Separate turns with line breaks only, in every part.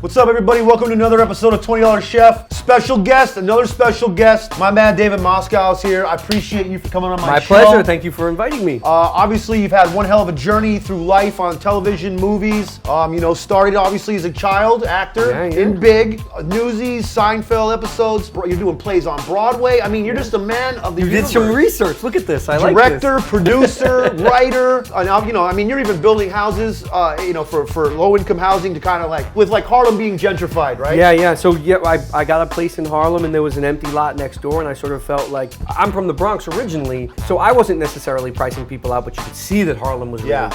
What's up, everybody? Welcome to another episode of $20 Chef. Special guest, another special guest. My man David Moscow is here. I appreciate you for coming on my show.
My pleasure. Thank you for inviting me.
Obviously, you've had one hell of a journey through life on television, movies. Started obviously as a child actor in big Newsies, Seinfeld episodes. You're doing plays on Broadway. I mean, you're just a man of the universe.
You did some research. Look at this. I like this.
Director, producer, writer. You're even building houses, for low-income housing to kind of with Harlem being gentrified, right?
Yeah. So I got a place in Harlem and there was an empty lot next door, and I sort of felt like I'm from the Bronx originally, so I wasn't necessarily pricing people out, but you could see that Harlem was really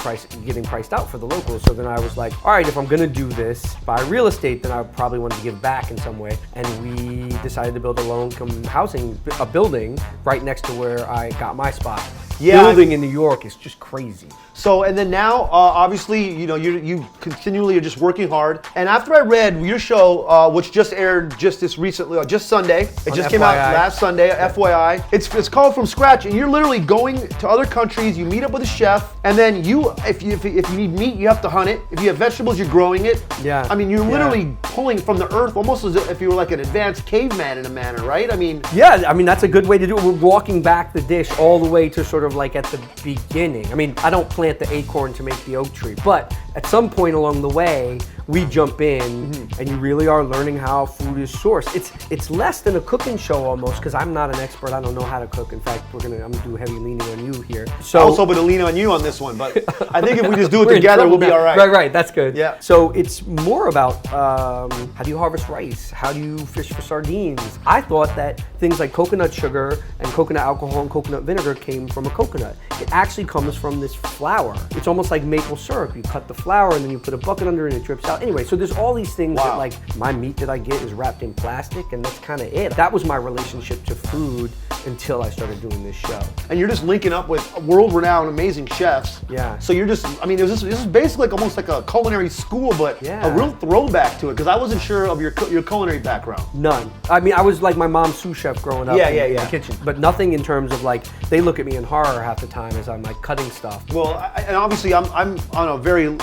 getting priced out for the locals. So then I was like, all right, if I'm gonna do this, buy real estate, then I probably want to give back in some way. And we decided to build a low-income housing, a building right next to where I got my spot. Building in New York is just crazy.
So, and then now, obviously, you continually are just working hard. And after I read your show, which just aired just Sunday. It just came out last Sunday, FYI. It's called From Scratch, and you're literally going to other countries, you meet up with a chef, and then if you need meat, you have to hunt it. If you have vegetables, you're growing it.
Yeah.
I mean, you're literally pulling from the earth, almost as if you were like an advanced caveman in a manner, right? I mean...
Yeah, I mean, that's a good way to do it. We're walking back the dish all the way to sort of like at the beginning. I mean, I don't plant the acorn to make the oak tree, but at some point along the way, we jump in and you really are learning how food is sourced. It's less than a cooking show almost, because I'm not an expert. I don't know how to cook. In fact, I'm gonna do heavy leaning on you here. So
I was hoping to lean on you on this one, but I think if we just do it together, we'll be all right.
Right, that's good.
Yeah.
So it's more about how do you harvest rice? How do you fish for sardines? I thought that things like coconut sugar and coconut alcohol and coconut vinegar came from a coconut. It actually comes from this flour. It's almost like maple syrup. You cut the flour and then you put a bucket under it and it drips out. Anyway, so there's all these things that, like, my meat that I get is wrapped in plastic, and that's kind of it. That was my relationship to food until I started doing this show.
And you're just linking up with world-renowned, amazing chefs.
Yeah.
So you're just, I mean, this is basically like almost like a culinary school, but a real throwback to it, because I wasn't sure of your culinary background.
None. I mean, I was like my mom's sous chef growing up in the kitchen, but nothing in terms of like, they look at me in horror half the time as I'm like cutting stuff.
Well, and obviously I'm on a very,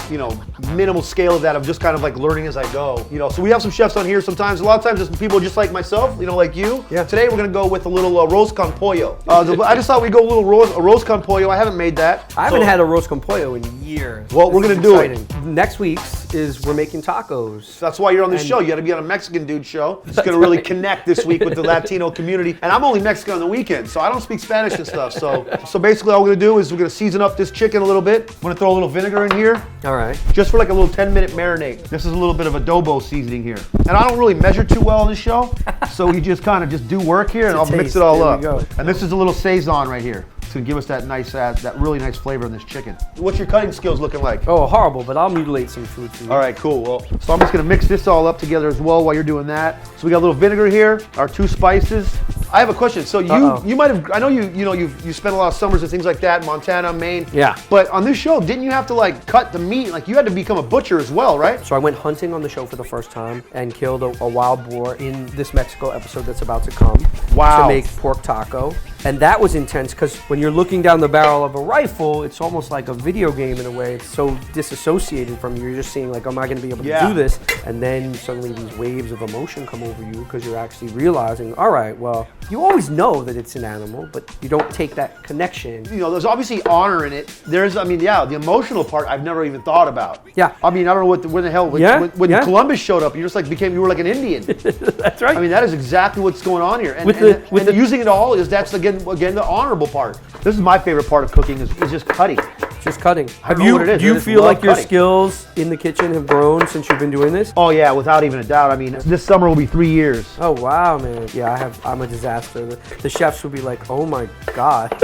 minimal scale of that. I'm just kind of like learning as I go. So we have some chefs on here sometimes. A lot of times it's people just like myself, like you.
Yeah.
Today we're gonna go with a little arroz con pollo. I just thought we'd go a little arroz con pollo. I haven't made that.
I haven't had arroz con pollo in years.
Well, we're gonna do it.
Next week's is we're making tacos.
That's why you're on this show. You gotta be on a Mexican dude show. It's gonna really connect this week with the Latino community. And I'm only Mexican on the weekend, so I don't speak Spanish and stuff. So basically all we're gonna do is we're gonna season up this chicken a little bit. I'm gonna throw a little vinegar in here.
All right.
Just for like a little 10-minute marinade. This is a little bit of adobo seasoning here. And I don't really measure too well on this show, so we just kind of just do work here, and I'll mix it all up. And this is a little Saison right here. It's gonna give us that nice, that really nice flavor in this chicken. What's your cutting skills looking like?
Oh, horrible, but I'll mutilate some food for you.
All right, cool. Well, so I'm just gonna mix this all up together as well while you're doing that. So we got a little vinegar here, our 2 spices. I have a question. So you might have, I know you spent a lot of summers and things like that, Montana, Maine.
Yeah.
But on this show, didn't you have to like cut the meat? Like you had to become a butcher as well, right?
So I went hunting on the show for the first time and killed a wild boar in this Mexico episode that's about to come.
Wow.
To make pork taco. And that was intense because when you're looking down the barrel of a rifle, it's almost like a video game in a way. It's so disassociated from you. You're just seeing like, am I going to be able to do this? And then suddenly these waves of emotion come over you because you're actually realizing, all right, well, you always know that it's an animal, but you don't take that connection.
There's obviously honor in it. The emotional part I've never even thought about.
Yeah.
I mean, I don't know when the hell, when Columbus showed up, you just like you were like an Indian.
That's right.
I mean, that is exactly what's going on here. And using it all that's again the honorable part. This is my favorite part of cooking is just cutting.
Just cutting.
Do you
feel like your skills in the kitchen have grown since you've been doing this?
Oh yeah, without even a doubt. I mean, this summer will be 3 years.
Oh wow, man. Yeah, I'm a disaster. The chefs will be like, oh my God.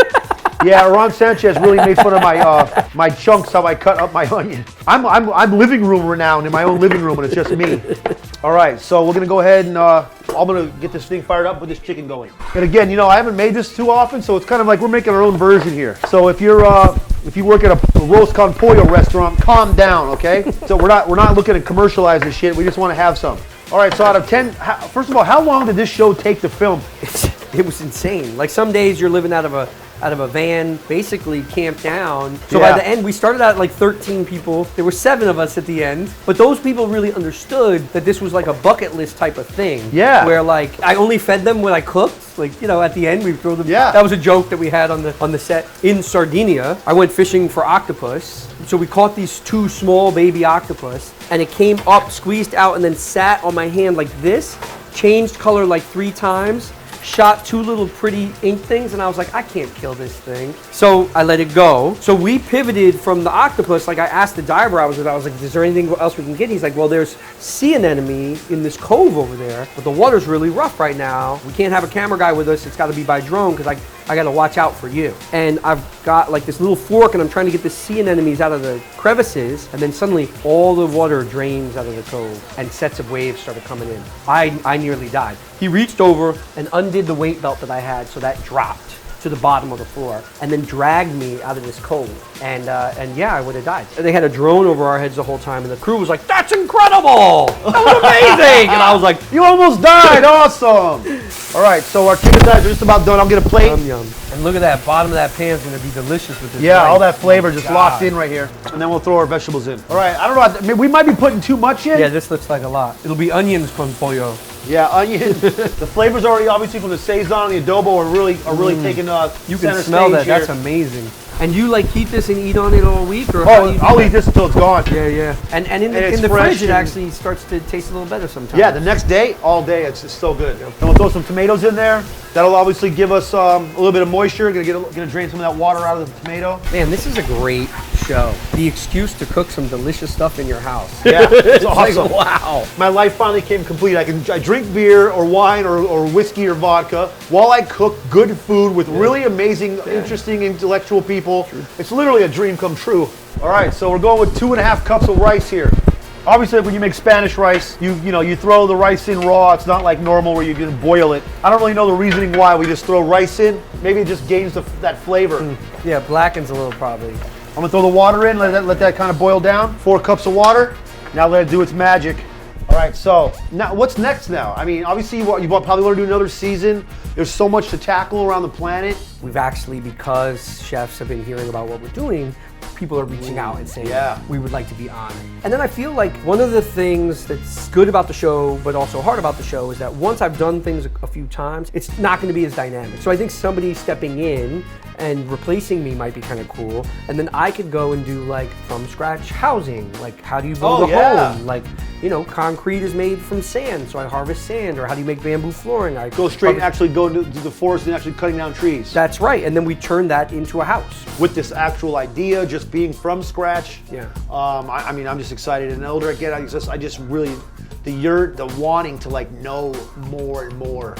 Yeah, Ron Sanchez really made fun of my chunks, how I cut up my onion. I'm living room renowned in my own living room, and it's just me. All right, so we're gonna go ahead and I'm gonna get this thing fired up with this chicken going. And again, I haven't made this too often, so it's kind of like we're making our own version here. So if you work at a roast con pollo restaurant, calm down, okay? So we're not looking to commercialize this shit. We just want to have some. All right, so out of 10, first of all, how long did this show take to film?
It was insane. Like some days you're living out of out of a van, basically camped down. So
Yeah.
by the end, we started out at like 13 people. There were 7 of us at the end, but those people really understood that this was like a bucket list type of thing.
Yeah.
Where like I only fed them when I cooked. Like, you know, at the end we throw them.
Yeah.
That was a joke that we had on the set in Sardinia. I went fishing for octopus. So we caught these 2 small baby octopus, and it came up, squeezed out, and then sat on my hand like this, changed color like 3 times, shot 2 little pretty ink things, and I was like, I can't kill this thing. So I let it go. So we pivoted from the octopus. Like I asked the diver I was with, I was like, is there anything else we can get? He's like, well, there's sea anemone in this cove over there, but the water's really rough right now. We can't have a camera guy with us. It's got to be by drone because I got to watch out for you. And I've got like this little fork and I'm trying to get the sea anemones out of the crevices, and then suddenly all the water drains out of the cove and sets of waves started coming in. I nearly died. He reached over and undid the weight belt that I had, so that dropped to the bottom of the floor and then dragged me out of this cove. And yeah, I would have died. They had a drone over our heads the whole time, and the crew was like, that's incredible! That was amazing! And I was like,
You almost died. Awesome. All right, so our chicken thighs are just about done. I'll get a plate.
yum yum. And look at that, bottom of that pan is gonna be delicious with this.
Yeah,
rice.
all that flavor just
God.
locked in right here. And then we'll throw our vegetables in. All right, I don't know. I mean, we might be putting too much in.
Yeah, this looks like a lot. It'll be onions con pollo.
Yeah, onion. The flavors already, obviously, from the Sazon and the adobo are really taking
You
center
can smell
stage
that. That's
here.
amazing. And you like keep this and eat on it all week, or how do
Oh,
you do
I'll
that?
eat this until it's gone.
Yeah, yeah. And in
it's
the
fresh
fridge, it
and-
actually starts to taste a little better sometimes.
Yeah, the next day, all day, it's just so good. And we'll throw some tomatoes in there. That'll obviously give us a little bit of moisture. Gonna drain some of that water out of the tomato.
Man, this is a great show. The excuse to cook some delicious stuff in your house.
Yeah, it's
Like,
awesome.
wow.
My life finally came complete. I drink beer or wine or whiskey or vodka while I cook good food with really amazing, interesting, intellectual people. It's literally a dream come true. All right, so we're going with 2.5 cups of rice here. Obviously, when you make Spanish rice, you throw the rice in raw. It's not like normal where you're gonna boil it. I don't really know the reasoning why we just throw rice in. Maybe it just gains that flavor.
Yeah, blackens a little probably.
I'm gonna throw the water in, let that kind of boil down. 4 cups of water. Now let it do its magic. All right, so now what's next now? I mean, obviously you probably want to do another season. There's so much to tackle around the planet.
We've actually, because chefs have been hearing about what we're doing, people are reaching out and saying,
Yeah.
we would like to be on it. And then I feel like one of the things that's good about the show, but also hard about the show, is that once I've done things a few times, it's not going to be as dynamic. So I think somebody stepping in and replacing me might be kind of cool. And then I could go and do like from scratch housing. Like, how do you build a home? Like, concrete is made from sand, so I harvest sand. Or how do you make bamboo flooring? I
Go straight and actually go into the forest and actually cutting down trees.
That's right. And then we turn that into a house.
With this actual idea, just being from scratch.
Yeah.
I mean, I'm just excited. And the older I get, I just really, the wanting to like know more and more,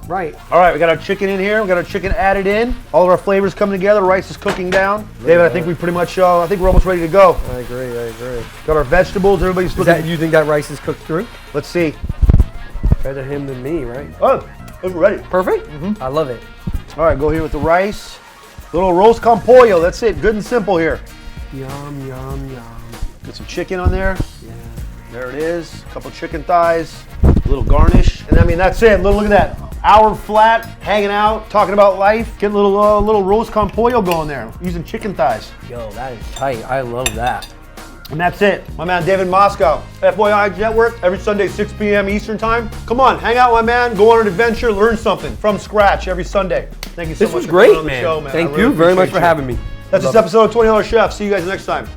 Right.
All right, we got our chicken in here. We got our chicken added in. All of our flavors coming together. Rice is cooking down. David, I think we pretty much, I think we're almost ready to go.
I agree.
Got our vegetables. Everybody's looking.
You think that rice is cooked through?
Let's see.
Better him than me, right?
Oh, it's ready.
Perfect? I love it.
All right, go here with the rice. Little arroz con pollo. That's it. Good and simple here.
Yum, yum, yum.
Get some chicken on there.
Yeah.
There it is. A couple chicken thighs. A little garnish. And I mean, that's it. Look at that. Hour flat, hanging out, talking about life. Getting a little roast con pollo going there. Using chicken thighs.
Yo, that is tight. I love that.
And that's it. My man David Moscow, FYI Network, every Sunday, 6 p.m. Eastern Time. Come on, hang out, my man. Go on an adventure, learn something from scratch every Sunday. Thank you so much
This was
for coming
great,
on the
man.
show, man.
Thank
I really
you very much
appreciate
for
you.
having me.
That's this episode of $20 Chef. See you guys next time.